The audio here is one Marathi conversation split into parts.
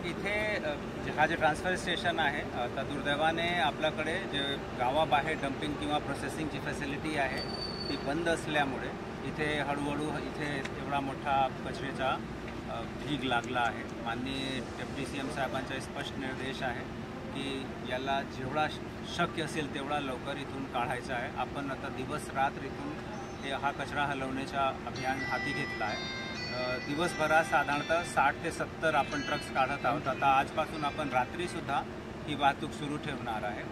इथे हा जे ट्रान्सफर स्टेशन आहे, आता दुर्दैवाने आपल्याकडे जे गावाबाहेर डम्पिंग किंवा प्रोसेसिंगची फॅसिलिटी आहे ती बंद असल्यामुळे इथे हळूहळू इथे एवढा मोठा कचऱ्याचा ढीग लागला आहे। माननीय डेप्युटी CM साहेबांचा स्पष्ट निर्देश आहे की याला जेवढा शक्य असेल तेवढा लवकर इथून काढायचा आहे। आपण आता दिवस रात्र इथून हा कचरा हलवण्याचा अभियान हाती घेतला आहे। दिवसभरात साधारणतः 60 ते 70 आपण ट्रक्स काढत आहोत। आता आजपासून आपण रात्रीसुद्धा ही वाहतूक सुरू ठेवणार आहे।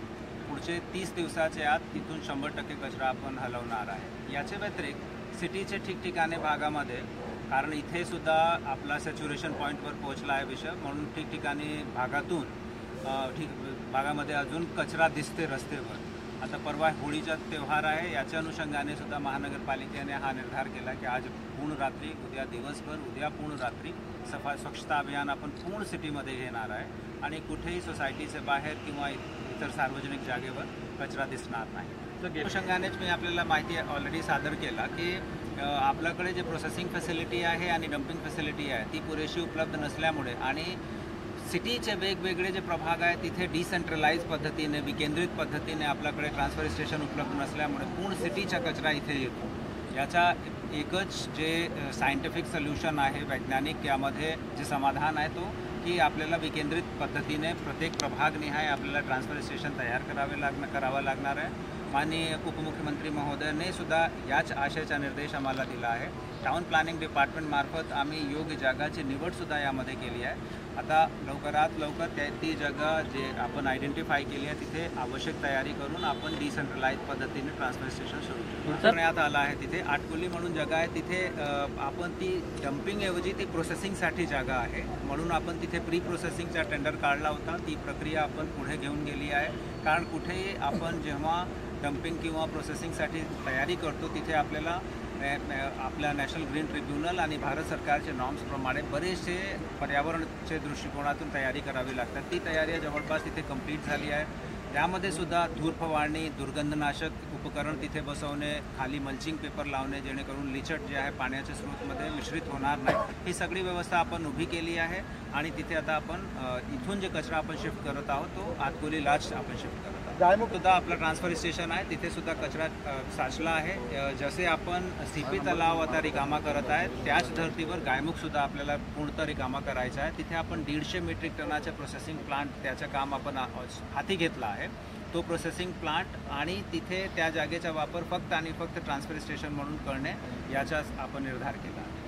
पुढचे 30 दिवसाच्या आत इथून 100% कचरा आपण हलवणार आहे। याच्या व्यतिरिक्त सिटीचे ठिकठिकाणी भागामध्ये, कारण इथे सुद्धा आपला सॅच्युरेशन पॉईंटवर पोहोचला आहे विषय, म्हणून ठिकठिकाणी भागामध्ये अजून कचरा दिसते रस्त्यावर। आता परवा होळीचा त्यौहार आहे, याच्या अनुषंगाने सुद्धा महानगरपालिकेने हा निर्धार केला की आज पूर्ण रात्री, उद्या दिवसभर, उद्या पूर्ण रात्री स्वच्छता अभियान आपण पूर्ण सिटीमध्ये घेणार आहे आणि कुठेही सोसायटीचे बाहेर किंवा इतर सार्वजनिक जागेवर कचरा दिसणार नाही। तर अनुषंगानेच मी आपल्याला माहिती ऑलरेडी सादर केला की आपल्याकडे जे प्रोसेसिंग फॅसिलिटी आहे आणि डम्पिंग फॅसिलिटी आहे ती पुरेशी उपलब्ध नसल्यामुळे आणि सिटीचे वेगवेगळे जे प्रभाग आहेत तिथे डिसेंट्रलाइज पद्धतीने, विकेंद्रित पद्धतीने आपल्याकडे ट्रान्सफर स्टेशन उपलब्ध नसल्यामुळे पूर्ण सिटीचा कचरा इथे येतो। याचा एकच जे सायंटिफिक सोल्युशन आहे, वैज्ञानिक यामध्ये जे समाधान आहे तो की आपल्याला विकेंद्रित पद्धतीने प्रत्येक प्रभागनिहाय आपल्याला ट्रान्सफर स्टेशन तयार करावं लागणार आहे। माननीय उपमुख्यमंत्री महोदयाने सुद्धा याच आशयाचा निर्देश आम्हाला दिला आहे। टाउन प्लॅनिंग डिपार्टमेंट मार्फत आम्ही योग्य जागाची निवडसुद्धा यामध्ये केली आहे। आता लवकरात लवकर ती जागा जे आपण आयडेंटिफाय केली आहे तिथे आवश्यक तयारी करून आपण डिसेंट्रलाइज पद्धतीने ट्रान्सफर स्टेशन सुरू करण्यात आलं आहे। तिथे आटकोली म्हणून जागा आहे, तिथे आपण ती डम्पिंगऐवजी ती प्रोसेसिंगसाठी जागा आहे, म्हणून आपण तिथे प्री प्रोसेसिंगचा टेंडर काढला होता। ती प्रक्रिया आपण पुढे घेऊन गेली आहे, कारण कुठेही आपण जेव्हा डम्पिंग किंवा प्रोसेसिंगसाठी तयारी करतो तिथे आपल्याला आपल्या नॅशनल ग्रीन ट्रिब्युनल आणि भारत सरकारचे नॉर्म्सप्रमाणे बरेचसे पर्यावरणचे दृष्टिकोनातून तयारी करावी लागतात। ती तयारी जवळपास तिथे कंप्लीट झाली आहे। त्यामध्ये सुद्धा धूर फवारणी, दुर्गंधनाशक उपकरण तिथे बसवणे, खाली मल्चिंग पेपर लावणे जेणेकरून लिचट जे आहे पाण्याच्या स्रोतमध्ये मिश्रित होणार नाही, ही सगळी व्यवस्था आपण उभी केली आहे। आणि तिथे आता आपण इथून जे कचरा आपण शिफ्ट करत आहोत तो आतकोलीलाच आपण शिफ्ट करत आहोत। गायमुखसुद्धा आपलं ट्रान्सफर स्टेशन आहे, तिथे सुद्धा कचरा साचला आहे। जसे आपण CP तलाव आता रिकामा करत आहे त्याच धर्तीवर गायमुखसुद्धा आपल्याला पूर्णतः रिकामा करायचा आहे। तिथे आपण 150 मेट्रिक टनाचे प्रोसेसिंग प्लांट त्याचं काम आपण हाती घेतला आहे। तो प्रोसेसिंग प्लांट आणि तिथे त्या जागेचा वापर फक्त आणि फक्त ट्रान्सफर स्टेशन म्हणून करणे याचा आपण निर्धार केला आहे।